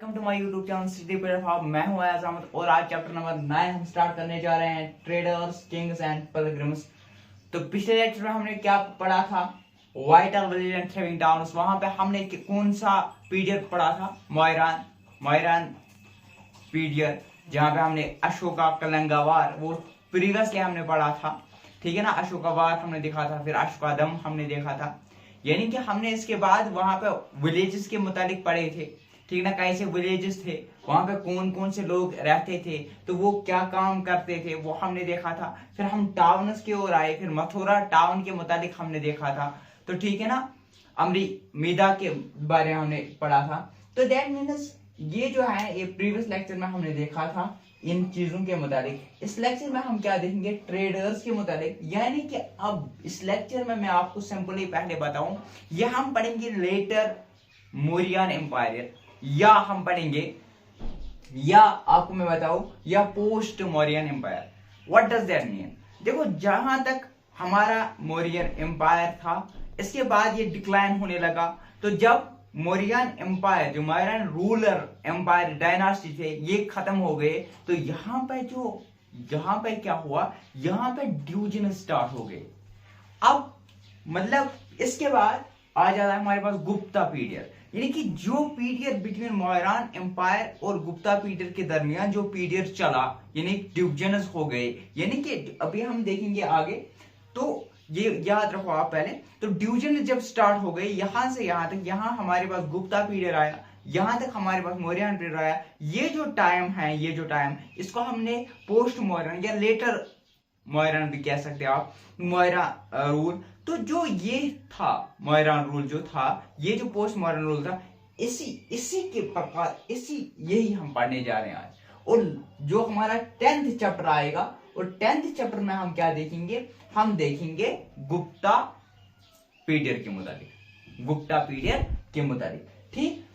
Welcome to my YouTube channel city platform. मैं हूं अयाज अहमद और आज चैप्टर नंबर 9 हम स्टार्ट करने जा रहे हैं, ट्रेडर्स, किंग्स एंड पिलग्रिम्स। तो पिछले लेक्चर में हमने क्या पढ़ा था? Vital village and thriving towns. वहां पे हमने कौन सा पीरियड पढ़ा था? मोयरान पीरियड, जहां पे हमने अशोका कलिंगा वार वो प्रीवियसली हमने पढ़ा था, ठीक है ना। अशोका वार हमने देखा था, फिर अशोकादम हमने देखा था। यानी कि हमने इसके बाद वहां पे विलेजेस के मुतालिक पढ़े थे, ठीक ना। कैसे विलेजेस थे, वहां पे कौन कौन से लोग रहते थे, तो वो क्या काम करते थे, वो हमने देखा था। फिर हम टाउन्स की ओर आए, फिर मथुरा टाउन के मुतालिक हमने देखा था, तो ठीक है ना। अमरी मीदा के बारे में हमने पढ़ा था। तो दैट मीन्स ये जो है, ये प्रीवियस लेक्चर में हमने देखा था इन चीजों के मुताबिक। इस लेक्चर में हम क्या देखेंगे? ट्रेडर्स के मुताबिक। यानी कि अब इस लेक्चर में मैं आपको सिंपली पहले बताऊं, ये हम पढ़ेंगे लेटर मौर्यन एम्पायर, या हम पढ़ेंगे, या आपको मैं बताऊं, या post Mauryan empire. What does that mean? देखो, जहां तक हमारा मौर्यन एम्पायर था, इसके बाद ये डिक्लाइन होने लगा। तो जब मौर्यन एम्पायर, जो मौर्यन रूलर एम्पायर डायनास्टी थे, ये खत्म हो गए, तो यहाँ पे क्या हुआ? यहाँ पे डिवीजन स्टार्ट हो गए। अब मतलब इसके बाद आ जाता है हमारे पास गुप्ता पीरियड। यानी कि जो पीरियड बिटवीन मौर्यन एम्पायर और गुप्ता पीरियड के दरमियान जो पीरियड चला, यानी डिवीजन हो गए। यानी कि अभी हम देखेंगे आगे, तो ये याद रखो आप पहले। तो डिवीजन जब स्टार्ट हो गई, यहां से यहां तक, यहां हमारे पास गुप्ता पीरियड आया, यहां तक हमारे पास मौर्यन पीरियड आया। ये जो टाइम इसको हमने पोस्ट मौर्यन या लेटर मौर्यन भी कह सकते हैं आप, मौर्य रूल। तो जो ये था मौर्यन रूल जो था, ये जो पोस्ट मॉडर्न रूल था, इसी के प्रकार यही हम पढ़ने जा रहे हैं आज। और जो हमारा 10th चैप्टर आएगा, और 10th चैप्टर में हम क्या देखेंगे? हम देखेंगे गुप्ता पीरियड के मुताबिक, ठीक।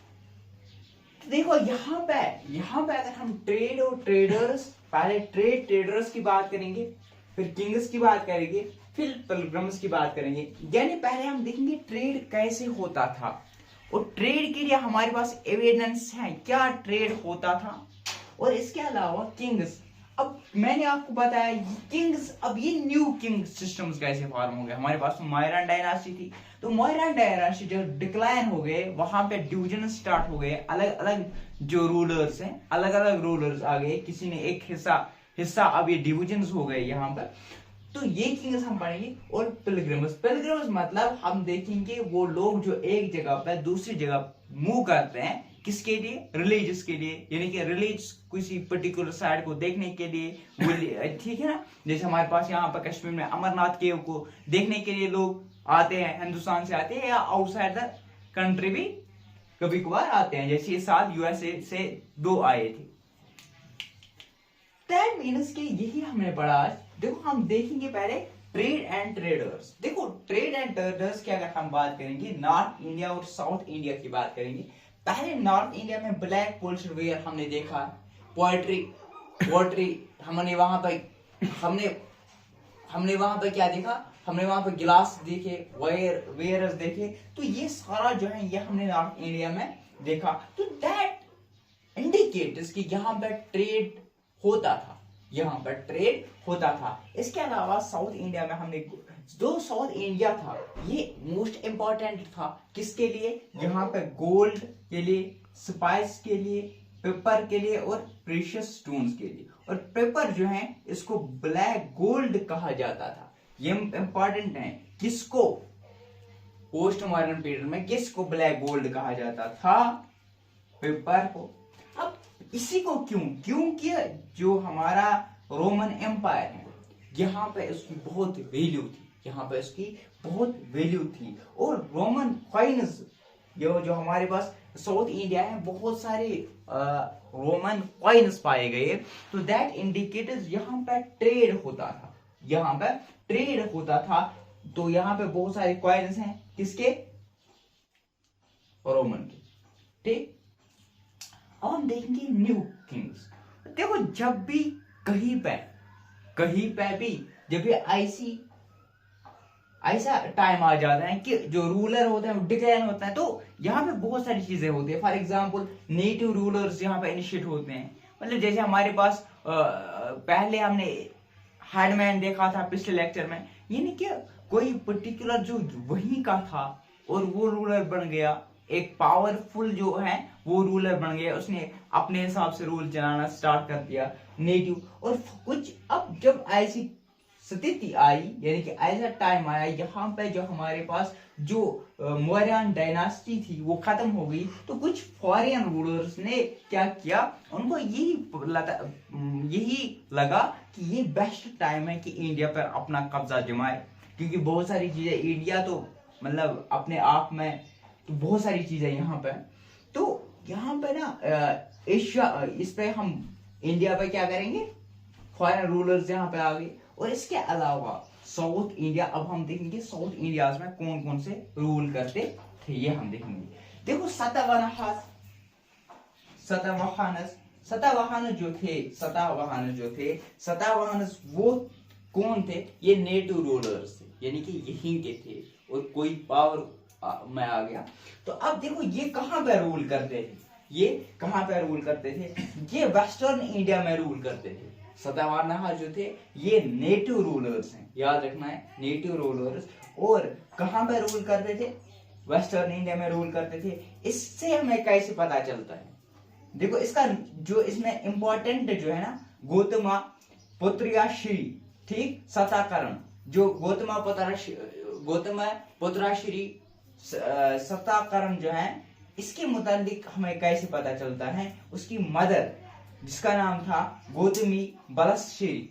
तो देखो, यहाँ पे अगर हम ट्रेड और ट्रेडर्स, पहले ट्रेडर्स की बात करेंगे, फिर किंग्स की बात करेंगे, फिर पिलग्रिम्स की बात करेंगे। यानी पहले हम देखेंगे ट्रेड कैसे होता था, और ट्रेड के लिए हमारे पास एविडेंस है क्या ट्रेड होता था। और इसके अलावा किंग्स, अब मैंने आपको बताया किंग्स, अब ये न्यू किंग सिस्टम्स कैसे फॉर्म हो गए। हमारे पास मौर्यन डायनास्टी थी, तो मौर्यन डायनास्टी जब डिक्लाइन हो गए, वहां पे डिवीजन स्टार्ट हो गए। अलग अलग जो रूलर्स हैं, अलग अलग रूलर्स आ गए, किसी ने एक हिस्सा अब ये डिवीजन हो गए यहाँ पर। तो ये किंग्स हम पढ़ेंगे। और पिलग्रिम्स मतलब हम देखेंगे वो लोग जो एक जगह पर दूसरी जगह मूव करते हैं, किसके लिए? रिलीजियस के लिए। यानी कि रिलीजियस किसी पर्टिकुलर साइड को देखने के लिए, ठीक है ना। जैसे हमारे पास यहाँ पर कश्मीर में अमरनाथ केव को देखने के लिए लोग आते हैं, हिंदुस्तान से आते हैं, या आउटसाइड द कंट्री भी कभी कभार आते हैं। जैसे इस साल यूएसए से 2 आए थे। दैट मीन्स कि यही हमने पढ़ा आज। देखो, हम देखेंगे पहले ट्रेड एंड ट्रेडर्स। देखो, ट्रेड एंड ट्रेडर्स की अगर हम बात करेंगे, नॉर्थ इंडिया और साउथ इंडिया की बात करेंगे। पहले नॉर्थ इंडिया में ब्लैक पोल्स्टर वेयर हमने देखा, पोएट्री हमने वहां पर क्या देखा? हमने वहां पर गिलास देखे, वेयर्स देखे। तो ये सारा जो है, ये हमने नॉर्थ इंडिया में देखा। तो दैट इंडिकेट्स कि यहाँ पर ट्रेड होता था। इसके अलावा साउथ इंडिया में हमने, जो साउथ इंडिया था, ये मोस्ट इंपॉर्टेंट था किसके लिए? यहाँ पे गोल्ड के लिए, स्पाइस के लिए, पेपर के लिए, और प्रीशियस स्टोन्स के लिए। और पेपर जो है, इसको ब्लैक गोल्ड कहा जाता था। ये इंपॉर्टेंट है। किसको? पोस्ट मॉडर्न पीरियड में किसको ब्लैक गोल्ड कहा जाता था? पेपर को। अब इसी को क्योंकि जो हमारा रोमन एम्पायर है, यहाँ पे इसकी बहुत वैल्यू थी। और रोमन कॉइन्स, जो हमारे पास साउथ इंडिया है, बहुत सारे रोमन कॉइन्स पाए गए। तो दैट इंडिकेटर्स यहाँ पे ट्रेड होता था। तो यहाँ पे बहुत सारे कॉइन्स हैं, किसके? रोमन के, ठीक। अब हम देखेंगे न्यू किंग्स। देखो, जब भी कहीं पे भी जब भी ऐसी ऐसा टाइम आ जाता है कि जो रूलर होते हैं वो डिक्लाइन होता है। तो यहाँ पे बहुत सारी चीजें होती है। फॉर एग्जांपल नेटिव रूलर्स यहाँ पे इनिशिएट होते हैं। मतलब जैसे हमारे पास पहले हमने हेडमैन देखा था पिछले लेक्चर में, यानी कि कोई पर्टिकुलर जो वहीं का था और वो रूलर बन गया, एक पावरफुल जो है वो रूलर बन गया, उसने अपने हिसाब से रूल चलाना स्टार्ट कर दिया नेटिव। और कुछ अब जब ऐसी स्थिति आई, यानी कि ऐसा टाइम आया यहाँ पे जो हमारे पास जो मौर्यन डायनास्टी थी वो खत्म हो गई, तो कुछ फॉरेन रूलर्स ने क्या किया, उनको यही लगा कि ये बेस्ट टाइम है कि इंडिया पर अपना कब्जा जमाए, क्योंकि बहुत सारी चीजें इंडिया तो मतलब अपने आप में तो बहुत सारी चीजें यहाँ पे। तो यहाँ पे ना एशिया, इस पे हम इंडिया पे क्या करेंगे, फॉरेन रूलर्स यहाँ पे आ गए। और इसके अलावा साउथ इंडिया, अब हम देखेंगे साउथ इंडिया में कौन कौन से रूल करते थे, ये हम देखेंगे। देखो सतावाहन वो कौन थे, ये नेटिव रूलर्स थे, यानी कि यहीं के थे और कोई पावर में आ गया। तो अब देखो ये कहां पे रूल करते थे, ये वेस्टर्न इंडिया में रूल करते थे। सतावाहन जो थे ये नेटिव रूलर्स हैं, याद रखना है, नेटिव रूलर्स। और कहां पे रूल करते थे, वेस्टर्न इंडिया में रूल करते थे। इससे हमें कैसे पता चलता है, देखो इसका जो इसमें इंपॉर्टेंट जो है ना, गौतम पुत्रश्री, ठीक, सताकरण, जो गौतम पुत्रश्री सताकरण जो है, इसके मुताबिक हमें कैसे पता चलता है, उसकी मदर जिसका नाम था गौतमी बलश्री,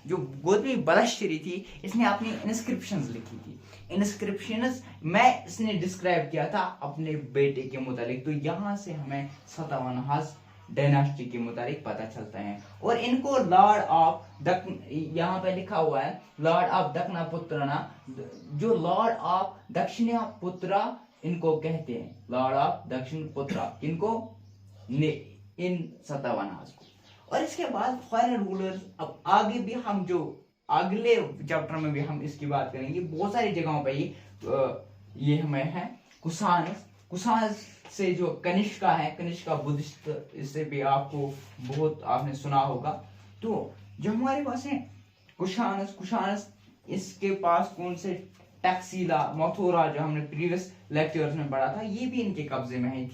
जो गौतमी बलश्री थी, इसने अपनी इंस्क्रिप्शंस लिखी थी। इंस्क्रिप्शंस में इसने डिस्क्राइब किया था अपने बेटे के मुतालिक। तो यहाँ से हमें सतावाहन डायनास्टी के मुताबिक पता चलता है। और इनको लॉर्ड ऑफ यहाँ पे लिखा हुआ है लॉर्ड ऑफ दक्षिणापुत्रा, जो लॉर्ड ऑफ दक्षिणापुत्रा इनको कहते हैं, लॉर्ड ऑफ दक्षिणापुत्रा इनको, इन सतावाहन को। और इसके बाद फॉरेन रूलर्स, अब आगे भी हम जो अगले चैप्टर में भी हम इसकी बात करेंगे, बहुत सारी जगहों पे ये हमें है। कुषाण से जो कनिष्का है, कनिष्का बुद्धिस्ट, इससे भी आपको बहुत आपने सुना होगा। तो जो हमारे पास है कुषाण, इसके पास कौन से टक्सीला, मथुरा, जो हमने प्रीवियस लेक्चर्स में पढ़ा था, ये भी इनके कब्जे में ही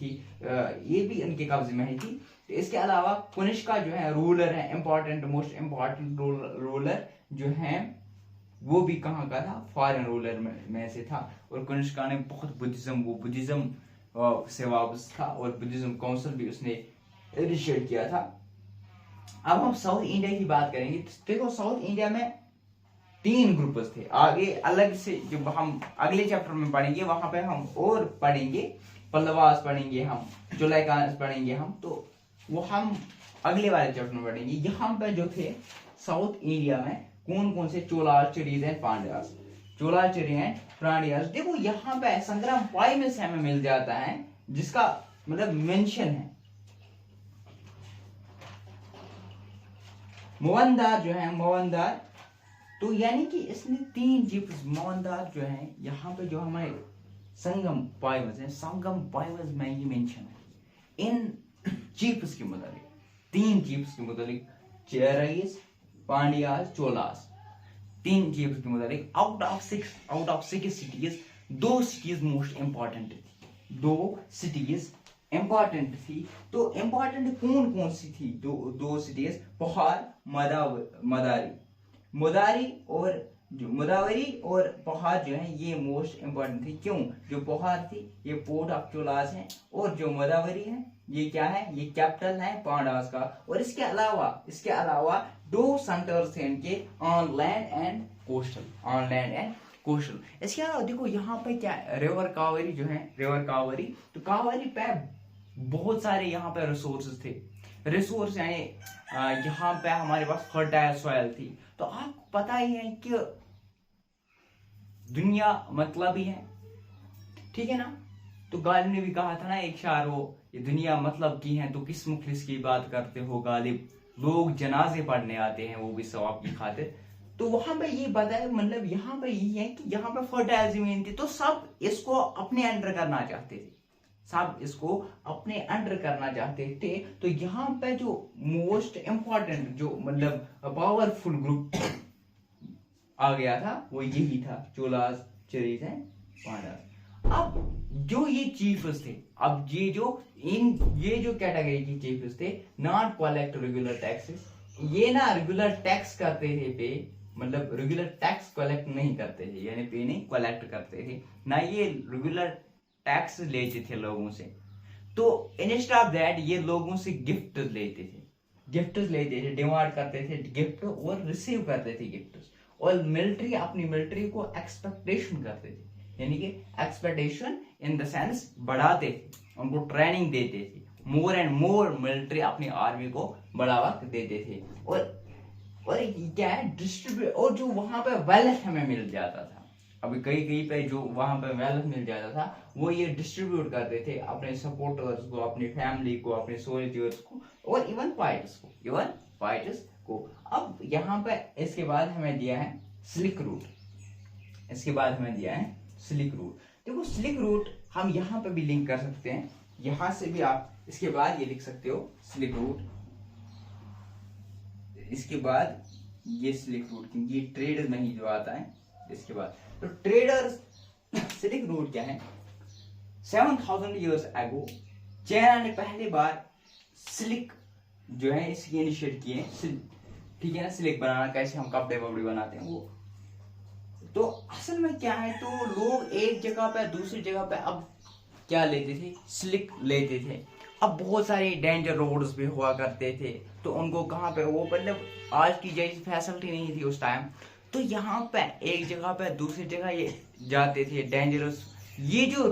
थी, तो इसके अलावा कनिष्का जो है रूलर है, मोस्ट इम्पोर्टेंट रूलर जो है, वो भी कहाँ का था, फॉरेन रूलर में से था। और कनिष्का ने बहुत बुद्धिज्म से वापस था, और बुद्धिज्म काउंसिल भी उसने इनिशिएट किया था। अब हम साउथ इंडिया की बात करेंगे। देखो साउथ इंडिया में 3 ग्रुप्स थे, आगे अलग से जब हम अगले चैप्टर में पढ़ेंगे वहां पे हम और पढ़ेंगे, पल्लवास पढ़ेंगे हम, चोलैकास पढ़ेंगे हम, तो वो हम अगले वाले चैप्टर में पढ़ेंगे। यहाँ पे जो थे साउथ इंडिया में कौन कौन से, चोलास, चिड़ीज एंड पांड्यास, देखो यहाँ पे संग्राम पाई में से हमें मिल जाता है, जिसका मतलब मेंशन है मोहनदार जो है, मोहनदार, तो यानी कि इसने 3 चीफ्स मोहनदार जो है, यहाँ पे जो हमारे संगम पाइवस में ये मेंशन है इन चीफ्स के मुताबिक, 3 चीफ्स के मुताबिक, चेराइस, पांड्यास, चोलास, 3 चीफ्स के मुताबिक। Out of 6 cities 2 cities most important थी, 2 सिटीज इंपॉर्टेंट थी। तो इंपॉर्टेंट कौन कौन सी थी, 2 सिटीज, पहाड़, मुदावरी और पहाड़ जो है ये मोस्ट इंपॉर्टेंट थी। क्यों, जो पहाड़ थी ये पोर्ट ऑफ चोलास है, और जो मुदावरी है ये क्या है, ये कैपिटल है पांड्यास का। और इसके अलावा 2 सेंटर्स थे इनके, ऑन लैंड एंड कोस्टल। इसके अलावा देखो यहाँ पे क्या, रिवर कावेरी जो है, तो कावेरी पे बहुत सारे यहाँ पे रिसोर्स यानी यहाँ पे हमारे पास फर्टाइल सॉइल थी। तो आपको पता ही है कि दुनिया मतलब ही है, ठीक है ना। तो गालिब ने भी कहा था ना एक शार, वो ये दुनिया मतलब की है तो किस मुखलिस की बात करते हो गालिब, लोग जनाजे पढ़ने आते हैं वो भी सवाब की खातिर। तो वहां पे ये बताया, मतलब यहाँ पे ये है कि यहाँ पे फर्टाइल जमीन थी, तो सब इसको अपने अंडर करना चाहते थे, सब इसको अपने अंडर करना चाहते थे। तो यहाँ पे जो मोस्ट इंपॉर्टेंट, जो मतलब पावरफुल ग्रुप आ गया था, वो यही था, चोलास, चेरीज एंड पांड्यास। अब जो ये चीफ्स थे, अब ये जो कैटेगरी के चीफ्स थे, नॉट कलेक्ट रेगुलर टैक्सेस, ये ना रेगुलर टैक्स करते थे पे, मतलब रेगुलर टैक्स कलेक्ट नहीं करते थे, यानी पे नहीं कलेक्ट करते थे, ना ये रेगुलर टैक्स लेते थे लोगों से। तो इंस्टेड ऑफ दैट ये लोगों से गिफ्ट लेते थे, डिमांड करते थे गिफ्ट और रिसीव करते थे गिफ्ट। और मिलिट्री, अपनी मिलिट्री को एक्सपेक्टेशन करते थे, यानी कि एक्सपेक्टेशन इन द सेंस बढ़ाते थे, उनको ट्रेनिंग देते थे, मोर एंड मोर मिलिट्री अपनी आर्मी को बढ़ावा देते थे। और क्या है, डिस्ट्रीब्यूट, और जो वहां पे वेल्थ हमें मिल जाता था, अभी कहीं पे जो वहां पे वेल्थ मिल जाता था, वो ये डिस्ट्रीब्यूट करते थे अपने सपोर्टर्स को, अपनी फैमिली को, अपने सोल्जर्स को, और इवन फाइटर्स को। अब यहाँ पे इसके बाद हमें दिया है सिल्क रूट, देखो सिल्क रूट हम यहाँ पे भी लिंक कर सकते हैं, यहां से भी आप इसके बाद ये लिख सकते हो सिल्क रूट, इसके बाद ये सिल्क रूट, क्योंकि ये ट्रेड में ही जो आता है इसके बाद। तो ट्रेडर्स, सिल्क रूट क्या है, 7000 years ago चाइना ने पहली बार सिल्क जो है इसकी इनिशिएट किए, ठीक है ना, सिल्क बनाना, कैसे हम कपड़े वपड़े बनाते हैं वो। तो असल में क्या है, तो लोग एक जगह पे दूसरी जगह पे अब क्या लेते थे, सिल्क लेते थे। अब बहुत सारे डेंजर रोड्स भी हुआ करते थे, तो उनको कहाँ पे, वो मतलब आज की जैसी फैसिलिटी नहीं थी उस टाइम, तो यहाँ पे एक जगह पे दूसरी जगह ये जाते थे डेंजरस। ये जो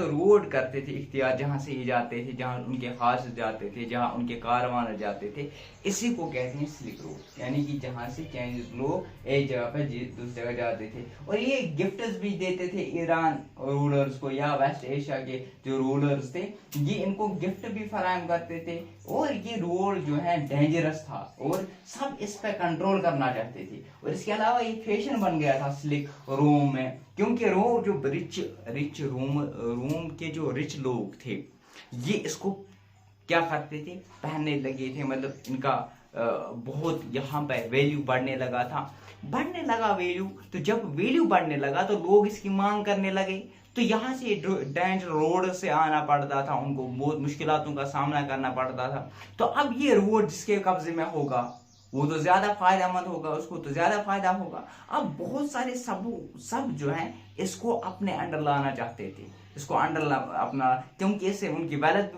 रोड करते थे इख्तियार, जहां से ये जाते थे, जहां उनके खास जाते थे, जहां उनके कारवान जाते थे, इसी को कहते हैं सिल्क रोड, यानी कि जहां से चाइनीज लोग एक जगह पे दूसरी जगह जाते थे। और ये गिफ्ट्स भी देते थे ईरान रूलर्स को, या वेस्ट एशिया के जो रूलर्स थे, ये इनको गिफ्ट भी फराहम करते थे। और ये रोड जो है डेंजरस था, और सब इस पे कंट्रोल करना चाहते थे। और इसके अलावा ये फैशन बन गया था सिल्क रोम में, क्योंकि रोम जो रिच रोम के जो रिच लोग थे, ये इसको क्या करते थे, पहनने लगे थे, मतलब इनका बहुत यहाँ पे वैल्यू बढ़ने लगा वैल्यू। तो जब वैल्यू बढ़ने लगा तो लोग इसकी मांग करने लगे, तो यहाँ से डेंजर रोड से आना पड़ता था, उनको बहुत मुश्किलों का सामना करना पड़ता था। तो अब ये रोड जिसके कब्जे में होगा वो तो ज्यादा फायदेमंद होगा, उसको तो ज्यादा फायदा होगा। अब बहुत सारे सब जो है इसको अपने अंडर लाना चाहते थे, इसको अंडर अपना, क्योंकि इससे उनकी वेल्थ भी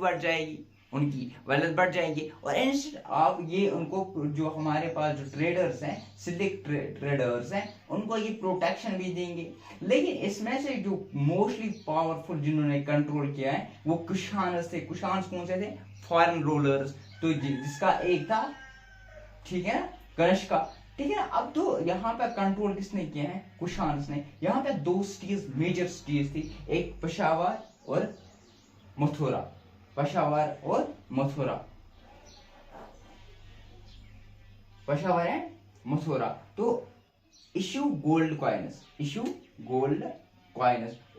बढ़ जाएगी। और इंस्टेड ऑफ ये उनको, जो हमारे पास जो ट्रेडर्स हैं, सिल्क ट्रेडर्स हैं, उनको ये प्रोटेक्शन भी देंगे। लेकिन इसमें से जो मोस्टली पावरफुल जिन्होंने कंट्रोल किया है वो कुशान्स थे। कुशान्स कौन से थे, फॉरेन रूलर्स, तो जिसका एक था, ठीक है ना, कनिष्का, ठीक है ना। अब तो यहाँ पे कंट्रोल किसने किया है, कुशान्स ने। यहाँ पे दो सिटीज, मेजर सिटीज थी, एक पेशावर और मथुरा, पेशावर एंड मथुरा। तो इश्यू गोल्ड कॉइन्स,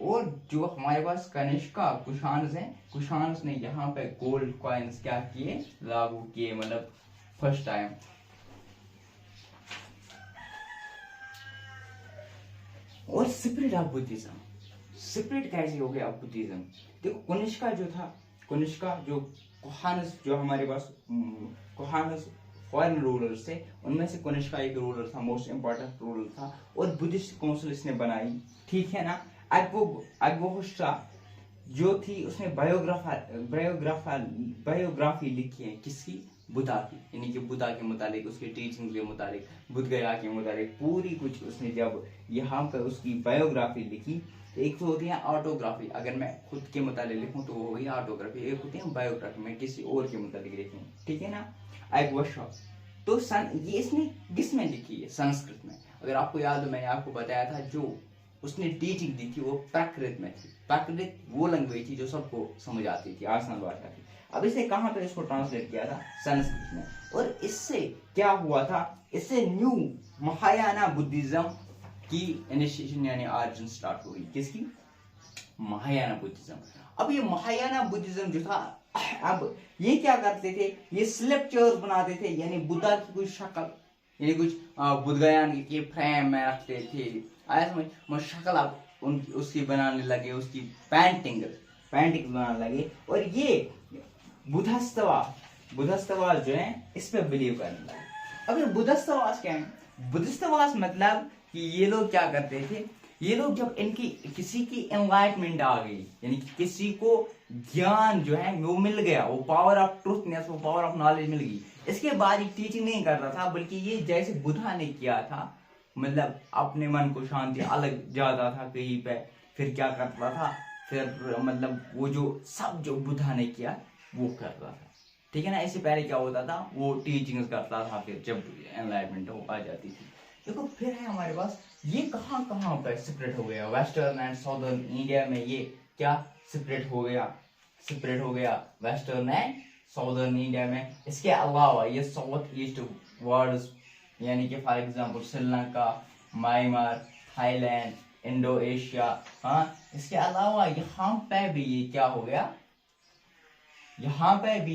और जो हमारे पास कनिष्का कुशान्स ने यहाँ पे गोल्ड कॉइन्स क्या किए, लागू किए, मतलब फर्स्ट टाइम। और स्पिरिट ऑफ बुद्धिज्म, स्पिरिट कैसे हो गया बुद्धिज्म। देखो कनिष्का जो कुहानस, जो हमारे पास कुहानस फॉरेन रूलर्स थे, उनमें से कनिष्का एक रूलर था, मोस्ट इंपॉर्टेंट रूलर था, और बुद्धिस्ट काउंसिल इसने बनाई, ठीक है ना। अग्वोहोस्ट्रा जो थी, उसने बायोग्राफी लिखी है, किसकी, बुद्धा की, यानी कि बुद्धा के मुतालिक, उसके टीचिंग के मुतालिक, बुद्ध गया के मुतालिक पूरी कुछ उसने जब यहाँ पर उसकी बायोग्राफी लिखी। एक तो होती है ऑटोग्राफी, अगर मैं खुद के मुतालिक लिखूं तो वो होगी ऑटोग्राफी, एक होती है बायोग्राफी, मैं किसी और के मुतालिक लिखूं, ठीक है ना। तो ये इसने किस में लिखी है, संस्कृत में। अगर आपको याद हो, मैंने आपको बताया था, जो उसने टीचिंग दी थी वो प्राकृत में थी। प्राकृत वो लैंग्वेज थी जो सबको समझ आती थी, आसान भाषा थी। अब इसे कहाँ पे इसको ट्रांसलेट किया था, संस्कृत में। और इससे क्या हुआ था, इससे न्यू महायाना बुद्धिज्म की इनिशिएशन यानी ऑरिजिन स्टार्ट हुई। किसकी? महायाना बुद्धिज्म। अब ये महायाना बुद्धिज्म जो था, अब ये क्या करते थे, ये स्कल्पचर्स बनाते थे, यानी बुद्धा की कुछ शक्ल, यानी कुछ बुद्धगयान के फ्रेम में रखते थे। आया समझ, वो शक्ल आप उनकी उसकी बनाने लगे, उसकी पेंटिंग बनाने लगे। और ये बुद्धस्तवास जो है इस पे बिलीव करने लगे। अब ये बुद्धस्तवास क्या है? बुद्धस्तवास मतलब कि ये लोग क्या करते थे, ये लोग जब इनकी किसी की एनलाइटमेंट आ गई, यानी किसी को ज्ञान जो है वो मिल गया, वो पावर ऑफ ट्रूथनेस, वो पावर ऑफ नॉलेज मिल गई, इसके बाद ये टीचिंग नहीं कर रहा था, बल्कि ये जैसे बुद्धा ने किया था, मतलब अपने मन को शांति अलग जाता था कहीं पे, फिर क्या करता था, फिर मतलब वो जो सब जो बुद्धा ने किया वो कर रहा था। ठीक है ना। इससे पहले क्या होता था, वो टीचिंग करता था, फिर जब एनलाइटमेंट हो आ जाती थी। देखो फिर है हमारे पास, ये कहाँ कहाँ पे सेपरेट हो गया, वेस्टर्न एंड साउदर्न इंडिया में ये क्या सेपरेट हो गया वेस्टर्न एंड साउदर्न इंडिया में। इसके अलावा ये साउथ ईस्ट वर्ड्स, यानी कि for example Sri Lanka, Myanmar, Thailand, Indo Asia, हाँ, इसके अलावा यहाँ पे भी ये क्या हो गया, यहाँ पे भी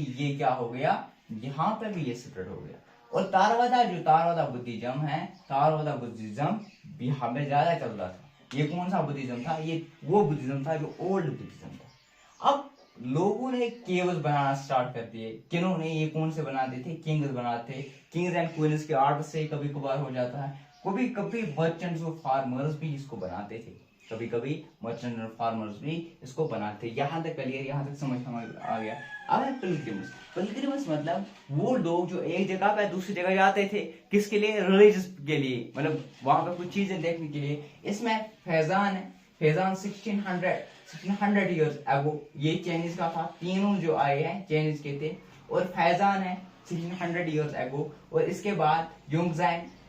ये सेपरेट हो गया। और तारवादा बुद्धिज्म है, तारवादा बुद्धिज्म यहाँ पे ज्यादा चल रहा था। ये कौन सा बुद्धिज्म था? ये वो बुद्धिज्म था जो ओल्ड बुद्धिज्म था। अब लोगों ने केव्स बनाना स्टार्ट कर दिए। किन्होंने? ये कौन से बनाते थे? किंग्स एंड क्वींस के आर्ट से कभी कभार हो जाता है, कभी कभी मर्चेंट्स और फार्मर्स भी इसको बनाते थे, यहाँ तक क्लियर, यहाँ तक समझ आ गया। अब है पिलग्रिम्स मतलब वो लोग जो एक जगह पे दूसरी जगह जाते थे, किसके लिए? रिलीजियस के लिए, मतलब वहां पे कुछ चीजें देखने के लिए। इसमें फैजान 1600 ईयर्स अगो, ये चाइनीज का था, तीनों जो आए हैं चाइनीज के थे। और फैजान है 1600 ईयर्स अगो। और इसके बाद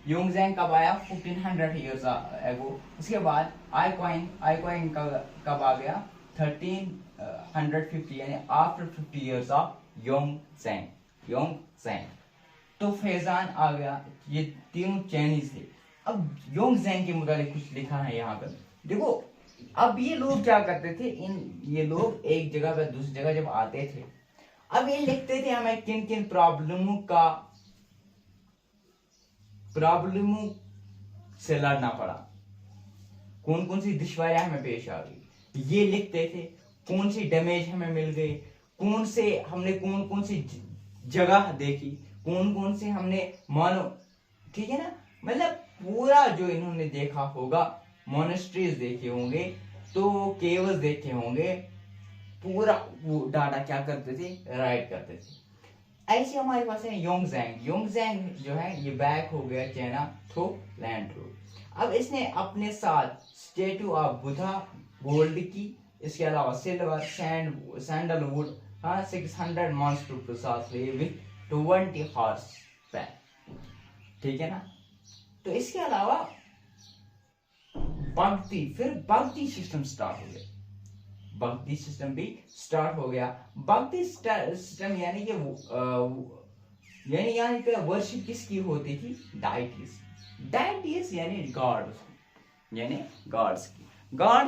योंगजैंग कब आया? 1400 ईयर्स अगो। इसके बाद आईक्वाइन कब आ गया? 1350, यानी आफ्टर 50 ईयर्स ऑफ योंगजैंग। तो फैजान आ गया। ये तीनों चाइनीज थे। अब योंगजैंग के मुताबिक कुछ लिखा है यहाँ पर, देखो। अब ये लोग क्या करते थे, ये लोग एक जगह पर दूसरी जगह जब आते थे, अब ये लिखते थे हमें किन किन प्रॉब्लमों से लड़ना पड़ा, कौन कौन सी दुश्वारियां हमें पेश आ गई, ये लिखते थे। कौन सी डैमेज हमें मिल गई, हमने कौन कौन सी जगह देखी, कौन कौन से हमने मानो, ठीक है ना, मतलब पूरा जो इन्होंने देखा होगा, मोनेस्ट्रीज देखे होंगे, तो केव्स देखे होंगे, पूरा वो डाटा क्या करते थे, राइट करते थे। ऐसे हमारे पास है योंगजैंग जो है ये बैक हो गया चाइना थ्रू लैंड रूट। अब इसने अपने साथ स्टैचू ऑफ बुद्धा गोल्ड की, इसके अलावा सिल्वर, सैंडलवुड, 600 मॉन्स्टर के साथ विद 20 हॉर्स बैक, ठीक है ना। तो इसके अलावा भक्ति सिस्टम स्टार्ट हो गया, भक्ति सिस्टम भी स्टार्ट हो गया। भक्ति सिस्टम यानी कि यानी कि वर्शिप किसकी होती थी? डाइटीज यानी गॉड्स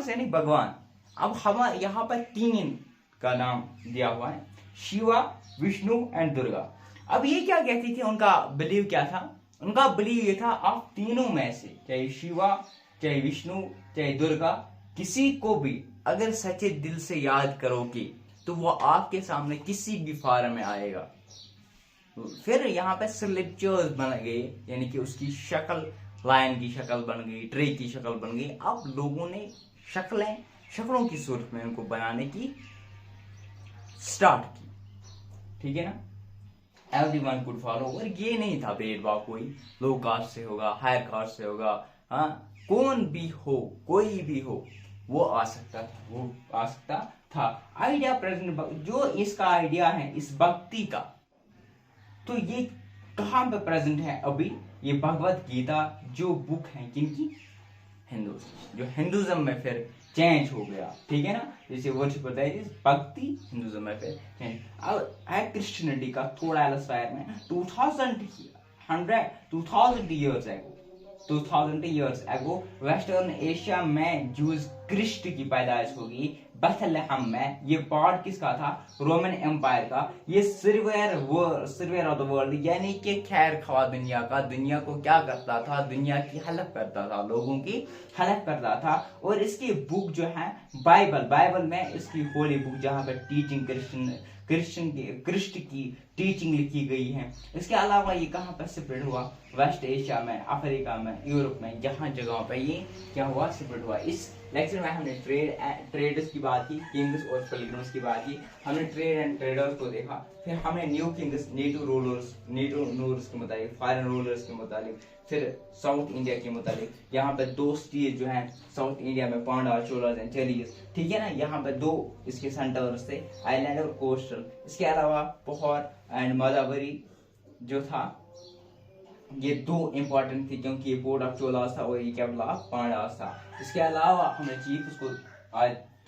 यानी भगवान। अब हमारे यहाँ पर 3 का नाम दिया हुआ है, शिवा, विष्णु एंड दुर्गा। अब ये क्या कहती थी, उनका बिलीव क्या था? उनका बिलीव ये था, आप तीनों में से, चाहे शिवा, चाहे विष्णु, चाहे दुर्गा, किसी को भी अगर सच्चे दिल से याद करोगे तो वो आपके सामने किसी भी फॉर्म में आएगा। फिर यहाँ पे स्कल्पचर्स बन गए, यानी कि उसकी शक्ल, लायन की शक्ल बन गई, ट्री की शक्ल बन गई। अब लोगों ने शक्लों की सूरत में उनको बनाने की स्टार्ट की, ठीक है ना। Everyone could follow. और ये नहीं था भेदभाव, कोई लो कास्ट से होगा, हायर कास्ट से होगा, हाँ, कौन भी हो, कोई भी हो, वो आ सकता था। आइडिया प्रेजेंट, जो इसका आइडिया है इस भक्ति का, तो ये कहां पे प्रेजेंट है अभी? ये भगवत गीता जो बुक है किनकी? जो हिंदुज्म में फिर चेंज हो गया, ठीक है ना। जैसे वर्शिप होता है भक्ति हिंदुज्म में फिर चेंज। अब है क्रिश्चियनिटी का थोड़ा एलस्फायर में 2000 years ago 2000 years ago western Asia में जूस क्रिस्ट की पैदाइश होगी बेथलेहम में। ये पार्ट किसका था? रोमन एम्पायर का। ये सिल्वर ऑफ द वर्ल्ड यानी कि खैर खवा दुनिया का, दुनिया को क्या करता था? दुनिया की हेल्प करता था, लोगों की हेल्प करता था। और इसकी बुक जो है बाइबल में इसकी होली बुक जहाँ पे टीचिंग क्रिस्ट की टीचिंग लिखी गई है। इसके अलावा ये कहाँ पर स्प्रेड हुआ? वेस्ट एशिया में, अफ्रीका में, यूरोप में, जहाँ जगहों पर ये क्या हुआ? स्प्रेड हुआ। इस लेक्चर में हमने ट्रेडर्स की बात की, किंग्स और पिलग्रिम्स की बात की। हमने ट्रेड एंड ट्रेडर्स को देखा। फिर हमने न्यू किंग्स, नेटिव रूलर्स के मुताबिक, फॉरेन रूलर्स के मुताबिक, फिर साउथ इंडिया के मुताबिक। यहाँ पे दो स्टेट जो हैं साउथ इंडिया में, पांडा, चोलास एंड चेलियस, ठीक है ना। यहाँ पे दो इसके सेंटर्स थे, आइलैंड और कोस्टल। इसके अलावा पोहर एंड मदावरी जो था, ये दो इंपॉर्टेंट थे क्योंकि ये बोर्ड ऑफ चोलास था और ये कैपिटल ऑफ पांडास था। इसके अलावा हमने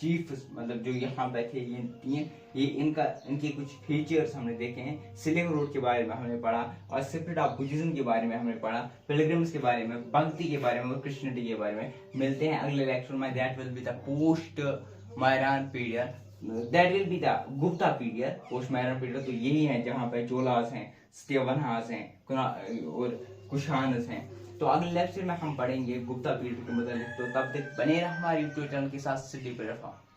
चीफ मतलब जो यहाँ पे थे ये तीन, ये इनके कुछ फीचर्स हमने देखे हैं। सिल्क रोड के बारे में हमने पढ़ा और स्पिरिट ऑफ बुद्धिज्म के बारे में हमने पढ़ा, पिलग्रिम्स के बारे में, भक्ति के बारे में और क्रिश्चियनिटी के बारे में। मिलते हैं अगले लेक्चर में। That will be the post Mauryan period, that will be the Gupta period, post Mauryan period. तो यही है जहाँ पे चोलास हैं, स्टेवनहास हैं और कुशानस हैं। तो अगले लेक्चर में हम पढ़ेंगे गुप्ता पीरियड के मतलब। तो तब तक बने रहा हमारे यूट्यूब चैनल के साथ। सिटी पे रखा।